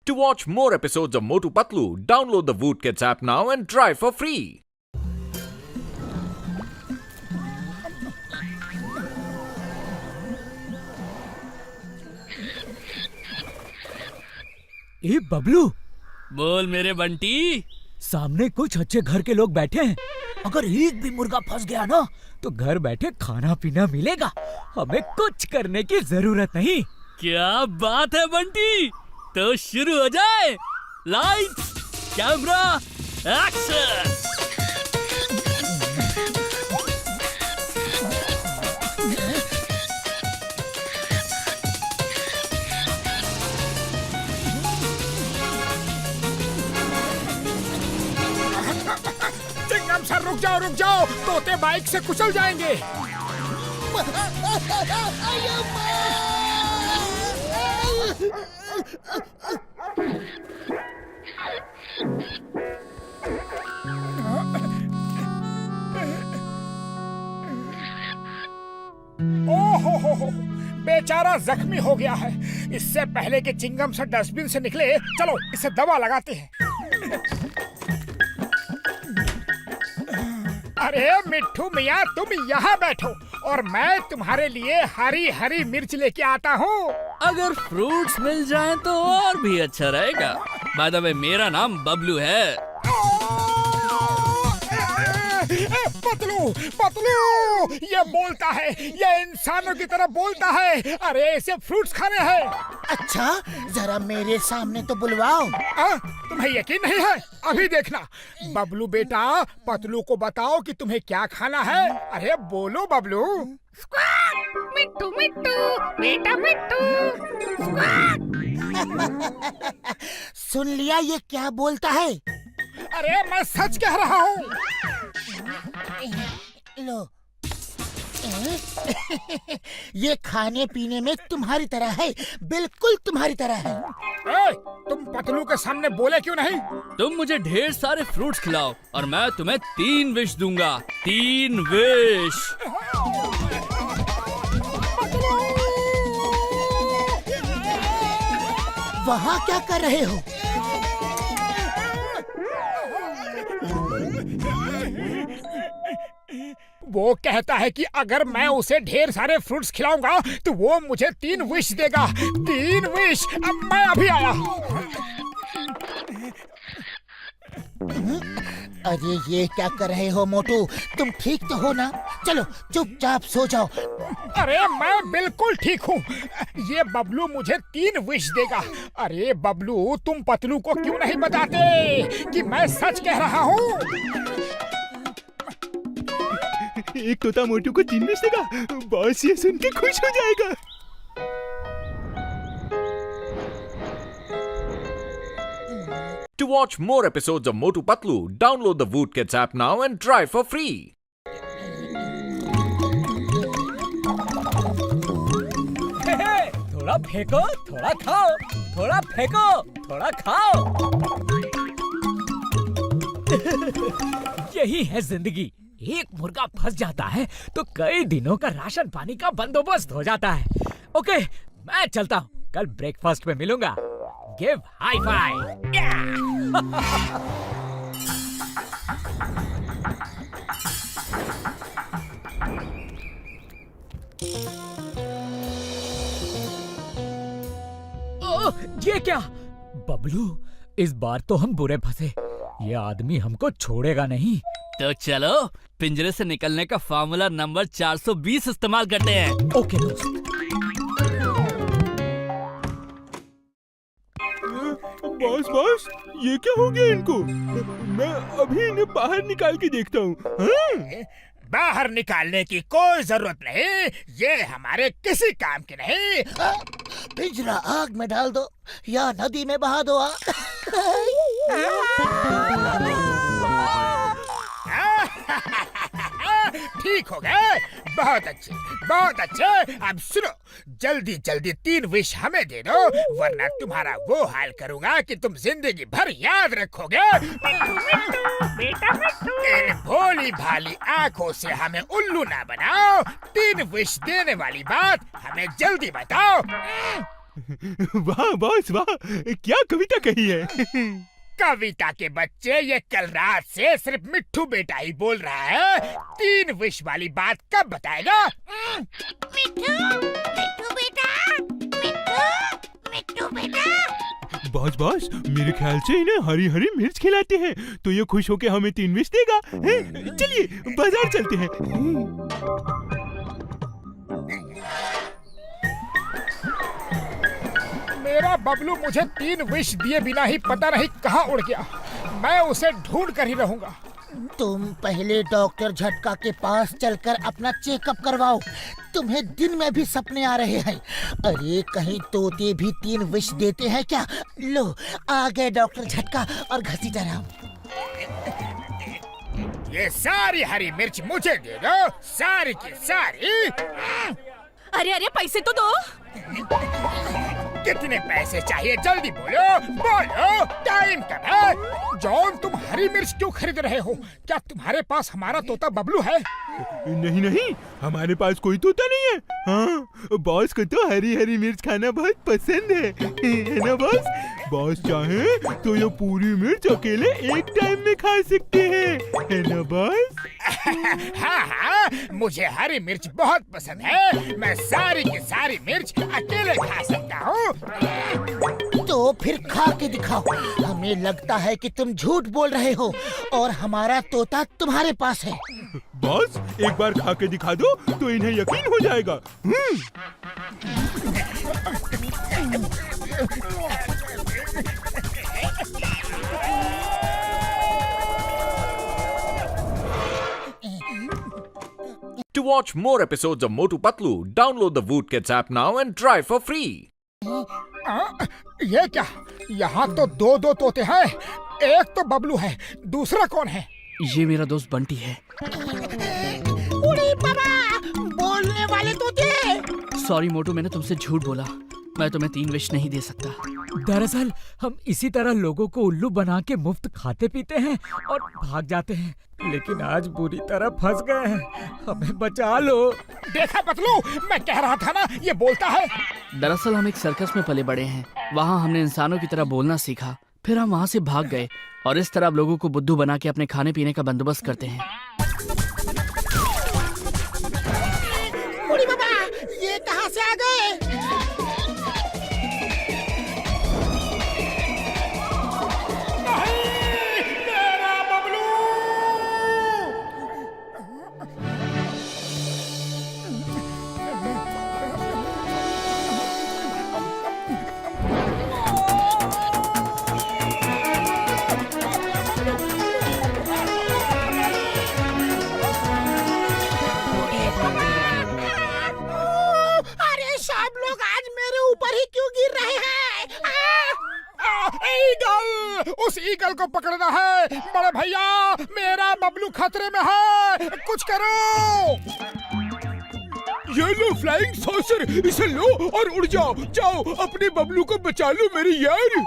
To watch more episodes of Motu Patlu, download the Voot Kids app now and try for free. ए बबलू, बोल मेरे बंटी। सामने कुछ अच्छे घर के लोग बैठे हैं। अगर एक भी मुर्गा फंस गया ना तो घर बैठे खाना पीना मिलेगा। हमें कुछ करने की जरूरत नहीं। क्या बात है बंटी, तो शुरू हो जाए। Light, camera, action. चिंगम सर रुक जाओ, तोते बाइक से कुचल जाएंगे। ओहो, बेचारा जख्मी हो गया है। इससे पहले कि चिंगम सर डस्टबिन से निकले, चलो इसे दवा लगाते हैं। अरे मिट्ठू मियाँ, तुम यहाँ बैठो और मैं तुम्हारे लिए हरी हरी मिर्च लेके आता हूँ। अगर फ्रूट्स मिल जाएं तो और भी अच्छा रहेगा। बाय द वे, मेरा नाम बबलू है। पतलू, ये बोलता है, ये इंसानों की तरह बोलता है। अरे इसे फ्रूट्स खाने हैं। अच्छा, जरा मेरे सामने तो बुलवाओ। तुम्हें यकीन नहीं है? अभी देखना। बबलू बेटा, पतलू को बताओ कि तुम्हें क्या खाना है। अरे बोलो बबलू। मिट्टू मिट्टू, बेटा मिट्टू। सुन लिया ये क्या बोलता है? अरे मैं सच कह रहा हूँ। लो। ये खाने पीने में तुम्हारी तरह है, बिल्कुल तुम्हारी तरह है। तुम पतलू के सामने बोले क्यों नहीं? तुम मुझे ढेर सारे फ्रूट्स खिलाओ और मैं तुम्हें 3 विश दूंगा। 3 विश। वहाँ क्या कर रहे हो? वो कहता है कि अगर मैं उसे ढेर सारे फ्रूट्स खिलाऊंगा तो वो मुझे 3 विश देगा। 3 विश। अब मैं अभी आया। अरे ये क्या कर रहे हो मोटू? तुम ठीक तो हो ना? चलो चुपचाप सो जाओ। अरे मैं बिल्कुल ठीक हूँ। ये बबलू मुझे 3 विश देगा। अरे बबलू, तुम पतलू को क्यों नहीं बताते कि मैं सच कह रहा हूँ? एक तोता मोटू को 3 विश देगा। बॉस ये सुन के खुश हो जाएगा। To watch more episodes of Motu Patlu, download the Voot Kids app now and try for free. थोड़ा फेंको, थोड़ा खाओ, थोड़ा फेंको, थोड़ा खाओ। यही है जिंदगी। एक मुर्गा फंस जाता है तो कई दिनों का राशन पानी का बंदोबस्त हो जाता है। ओके, मैं चलता हूँ। कल ब्रेकफास्ट में मिलूंगा। Give high five. ये क्या? बबलू, इस बार तो हम बुरे फंसे। ये आदमी हमको छोड़ेगा नहीं। तो चलो पिंजरे से निकलने का फार्मूला नंबर 420 इस्तेमाल करते हैं। ओके दोस्त। बॉस, ये क्या हो गया इनको? मैं अभी इन्हें बाहर निकाल के देखता हूँ। बाहर निकालने की कोई जरूरत नहीं। ये हमारे किसी काम के नहीं। पिंजरा आग में डाल दो या नदी में बहा दो। ठीक हो गए। बहुत अच्छे, बहुत अच्छे। अब सुनो, जल्दी जल्दी 3 विश हमें दे दो, वरना तुम्हारा वो हाल करूंगा कि तुम जिंदगी भर याद रखोगे। बेटा मिट्टू। इन भोली भाली आंखों से हमें उल्लू ना बनाओ। 3 विश देने वाली बात हमें जल्दी बताओ। वाह बॉस वाह, क्या कविता कही है। कविता के बच्चे, ये कल रात से सिर्फ मिट्ठू बेटा ही बोल रहा है। 3 विश वाली बात कब बताएगा? मिट्टू मिट्टू बेटा, मिट्टू बेटा। बॉस मेरे ख्याल से इन्हें हरी हरी मिर्च खिलाते हैं तो ये खुश होके हमें 3 विश देगा। चलिए बाजार चलते हैं। मेरा बबलू मुझे 3 विश दिए बिना ही पता नहीं कहाँ उड़ गया। मैं उसे ढूंढ कर ही रहूंगा। तुम पहले डॉक्टर झटका के पास चलकर अपना चेकअप करवाओ। तुम्हें दिन में भी सपने आ रहे हैं। अरे कहीं तोते भी 3 विश देते हैं क्या? लो आ गए डॉक्टर झटका और घसीटा रहा हूँ। ये सारी हरी मिर्च मुझे दे दो, सारी की सारी। अरे अरे पैसे तो दो। कितने पैसे चाहिए? जल्दी बोलो बोलो, टाइम कब है? जॉन, तुम हरी मिर्च क्यों खरीद रहे हो? क्या तुम्हारे पास हमारा तोता बबलू है? नहीं, हमारे पास कोई तोता नहीं है। हाँ, बॉस को तो हरी हरी मिर्च खाना बहुत पसंद है ना बॉस? बॉस चाहे तो ये पूरी मिर्च अकेले एक टाइम में खा सकते हैं, है ना बॉस? हाँ, मुझे हरी मिर्च बहुत पसंद है। मैं सारी की सारी मिर्च अकेले खा सकता हूँ। तो फिर खा के दिखाओ। हमें लगता है कि तुम झूठ बोल रहे हो और हमारा तोता तुम्हारे पास है। बॉस एक बार खा के दिखा दो तो इन्हें यकीन हो जाएगा। To watch more episodes of Motu Patlu, download the Voot Kids app now and try for free. ये क्या? यहाँ तो 2 तोते हैं। एक तो बबलू है, दूसरा कौन है? ये मेरा दोस्त बंटी है। उड़ी बाबा, बोलने वाले तोते। सॉरी मोटू, मैंने तुमसे झूठ बोला। मैं तुम्हें 3 विश नहीं दे सकता। दरअसल हम इसी तरह लोगों को उल्लू बना के मुफ्त खाते पीते हैं और भाग जाते हैं, लेकिन आज बुरी तरह फंस गए हैं। हमें बचा लो। देखा पतलू, मैं कह रहा था ना, ये बोलता है। दरअसल हम एक सर्कस में पले बड़े हैं। वहाँ हमने इंसानों की तरह बोलना सीखा, फिर हम वहाँ से भाग गए और इस तरह अब लोगों को बुद्धू बना के अपने खाने पीने का बंदोबस्त करते हैं। उड़ी बाबा, ये कहाँ से आ गए? मेरा बबलू! अरे सब लोग आज मेरे ऊपर ही क्यों गिर रहे हैं? ईगल! उस ईगल को पकड़ना है। बड़े भैया, मेरा बबलू खतरे में है, कुछ करो। ये लो फ्लाइंग सॉसर, इसे लो और उड़ जाओ। जाओ अपने बबलू को बचा लो मेरे यार।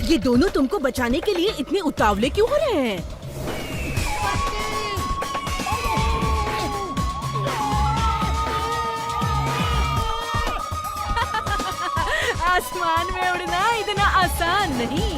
ये दोनों तुमको बचाने के लिए इतने उतावले क्यों हो रहे हैं? आसमान में उड़ना इतना आसान नहीं।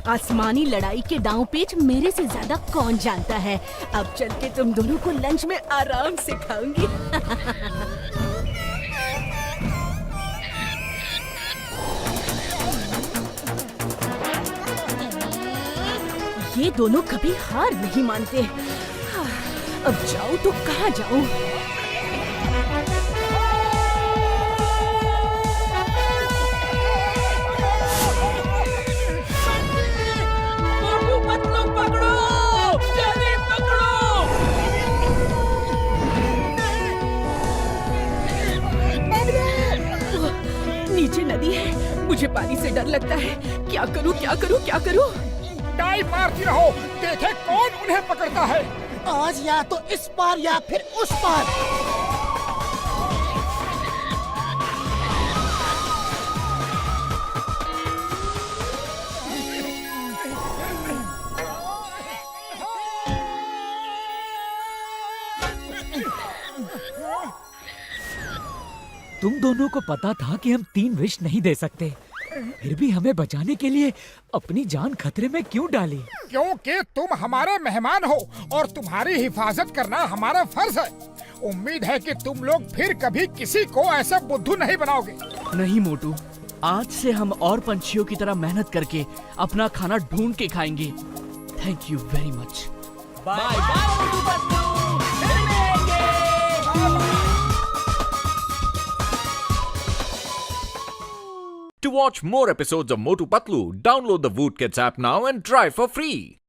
आसमानी लड़ाई के दांव पेच मेरे से ज्यादा कौन जानता है। अब चल के तुम दोनों को लंच में आराम से खाऊंगी। ये दोनों कभी हार नहीं मानते। अब जाऊं तो कहाँ जाऊं? पानी से डर लगता है। क्या करूं क्या करूं क्या करूं? डाइव मारती रहो, देखे कौन उन्हें पकड़ता है। आज या तो इस पार या फिर उस पार। तुम दोनों को पता था कि हम 3 विश नहीं दे सकते, फिर भी हमें बचाने के लिए अपनी जान खतरे में क्यों डाली? क्योंकि तुम हमारे मेहमान हो और तुम्हारी हिफाजत करना हमारा फर्ज है। उम्मीद है कि तुम लोग फिर कभी किसी को ऐसा बुद्धू नहीं बनाओगे। नहीं मोटू, आज से हम और पंछियों की तरह मेहनत करके अपना खाना ढूंढ के खाएंगे। Thank you very much. Bye bye Motu Patlu, फिर मिलेंगे। To watch more episodes of Motu Patlu, download the Woot Kids app now and try for free.